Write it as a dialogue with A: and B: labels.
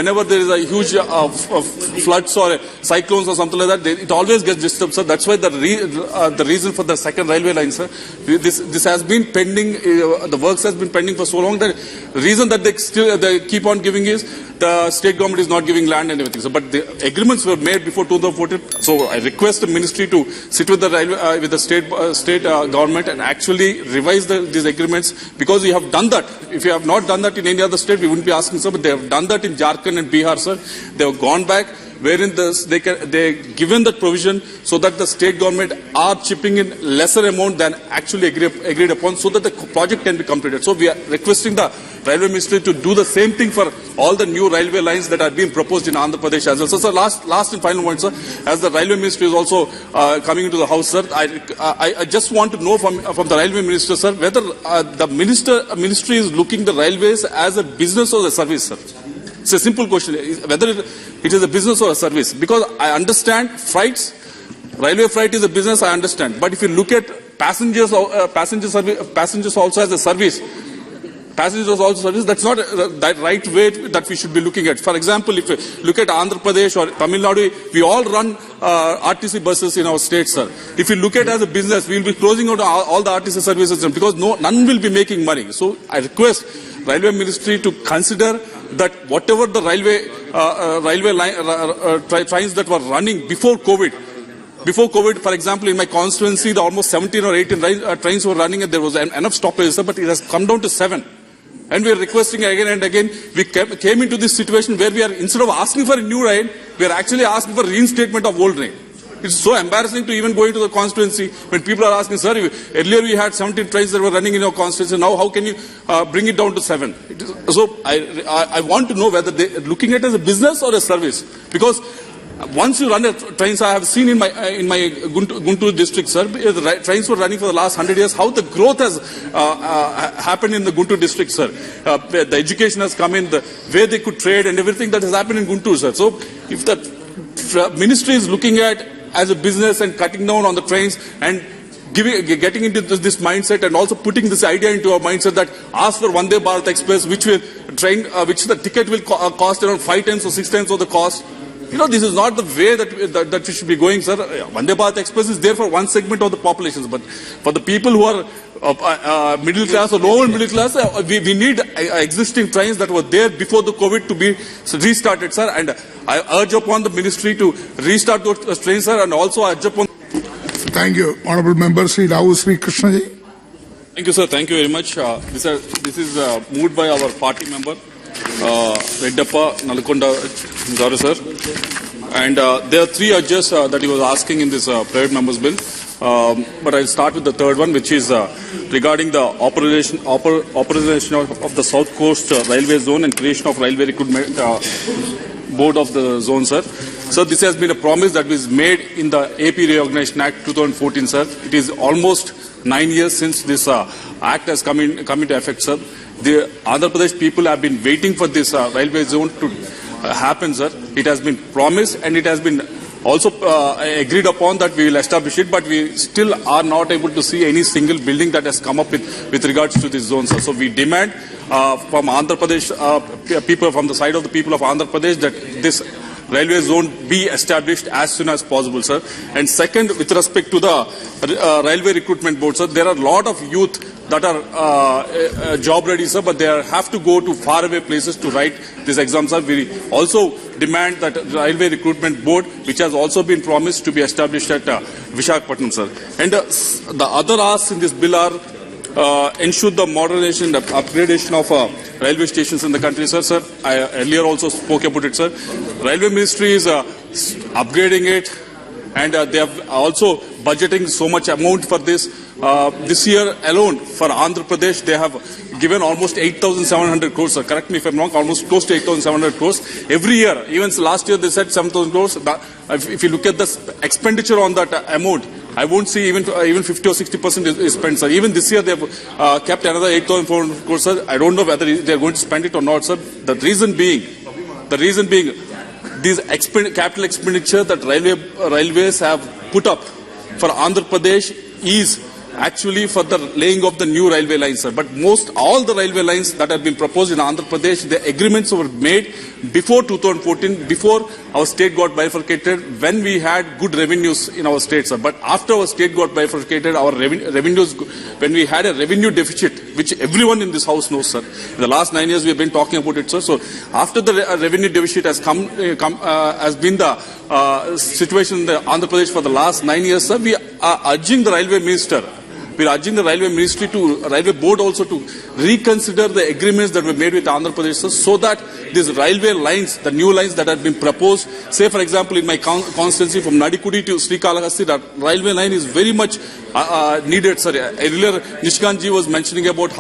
A: whenever there is a huge floods or cyclones or something like that, it always gets disturbed, sir. That's why the reason for the second railway line, sir. This has been pending. The works has been pending for so long that the reason that they keep on giving is the state government is not giving land and everything. So, but the agreements were made before 2014. So I request the ministry to sit with the railway, with the state government and actually revise these agreements, because we have done that. If you have not done that in any other state, we wouldn't be asking, sir. But they have done that in Jharkhand and Bihar, sir. They have gone back, wherein they given that provision so that the state government are chipping in lesser amount than actually agreed upon, so that the project can be completed. So we are requesting the Railway Ministry to do the same thing for all the new railway lines that are being proposed in Andhra Pradesh as well. So, sir, last and final point, sir, as the Railway Ministry is also coming into the House, sir, I just want to know from the Railway Minister, sir, whether the ministry is looking the railways as a business or a service, sir. It's a simple question, whether it is a business or a service. Because I understand freights, railway freight is a business, I understand. But if you look at passengers also as a service, passengers also service, that's not the right way that we should be looking at. For example, if you look at Andhra Pradesh or Tamil Nadu, we all run RTC buses in our state, sir. If you look at it as a business, we will be closing out all the RTC services because none will be making money. So I request Railway Ministry to consider that whatever the railway trains that were running before COVID, for example, in my constituency, the almost 17 or 18 trains were running and there was enough stoppage, sir, but it has come down to 7. And we are requesting again and again. We came into this situation where we are, instead of asking for a new train, we are actually asking for reinstatement of old train. It's so embarrassing to even go into the constituency when people are asking, sir, earlier we had 17 trains that were running in your constituency. Now how can you bring it down to 7? So I want to know whether they are looking at it as a business or a service. Because once you run a trains, I have seen in my Guntur district, sir, the trains were running for the last 100 years. How the growth has happened in the Guntur district, sir. The education has come in, the way they could trade and everything that has happened in Guntur, sir. So if the ministry is looking at as a business and cutting down on the trains and getting into this mindset and also putting this idea into our mindset that ask for Vande Bharat Express, which the ticket will cost around 5 times or 6 times of the cost. You know, this is not the way that we should be going, sir. Vande Bharat Express is there for one segment of the population, but for the people who are middle class or lower middle class, we need existing trains that were there before the COVID to be restarted, sir. And I urge upon the ministry to restart those trains, sir, and also urge upon.
B: Thank you, Honourable Member Sri Rao Sri Krishna ji.
A: Thank you, sir. Thank you very much. This is moved by our party member, Reddappa Nalakonda Garu, sir. And there are 3 urges that he was asking in this private members bill. But I'll start with the third one, which is regarding the operation of the South Coast Railway Zone and creation of Railway Recruitment Board of the zone, sir. So this has been a promise that was made in the AP Reorganization Act 2014, sir. It is almost 9 years since this act has come into effect, sir. The Andhra Pradesh people have been waiting for this railway zone to happen, sir. It has been promised and it has been also agreed upon that we will establish it, but we still are not able to see any single building that has come up with regards to this zone, sir. So we demand from Andhra Pradesh people, from the side of the people of Andhra Pradesh, that this railway zone be established as soon as possible, sir. And second, with respect to the railway recruitment board, sir, there are a lot of youth that are job ready, sir, but they have to go to faraway places to write this exam, sir. We also demand that railway recruitment board, which has also been promised to be established at Visakhapatnam, sir. And the other asks in this bill are ensure the modernization, the upgradation of railway stations in the country, sir. Sir, I earlier also spoke about it, sir. Railway Ministry is upgrading it, and they have also budgeting so much amount for this. This year alone, for Andhra Pradesh, they have given almost 8,700 crores, sir. Correct me if I'm wrong, almost close to 8,700 crores. Every year, even last year they said 7,000 crores. If you look at the expenditure on that amount, I won't see even 50 or 60% is spent, sir. Even this year they have kept another 8,400 crores, sir. I don't know whether they are going to spend it or not, sir. The reason being, these capital expenditure that railways have put up for Andhra Pradesh is actually for the laying of the new railway lines, sir. But all the railway lines that have been proposed in Andhra Pradesh, the agreements were made before 2014, before our state got bifurcated, when we had good revenues in our state, sir. But after our state got bifurcated, our revenues, when we had a revenue deficit, which everyone in this house knows, sir. In the last 9 years, we have been talking about it, sir. So after the revenue deficit has has been the situation in the Andhra Pradesh for the last 9 years, sir, we are urging the railway minister. We are urging the railway ministry railway board also to reconsider the agreements that were made with Andhra Pradesh, sir, so that these railway lines, the new lines that have been proposed, say for example in my constituency from Nadikudi to Srikalahasti, that railway line is very much needed, sir. Earlier Nishkant ji was mentioning about how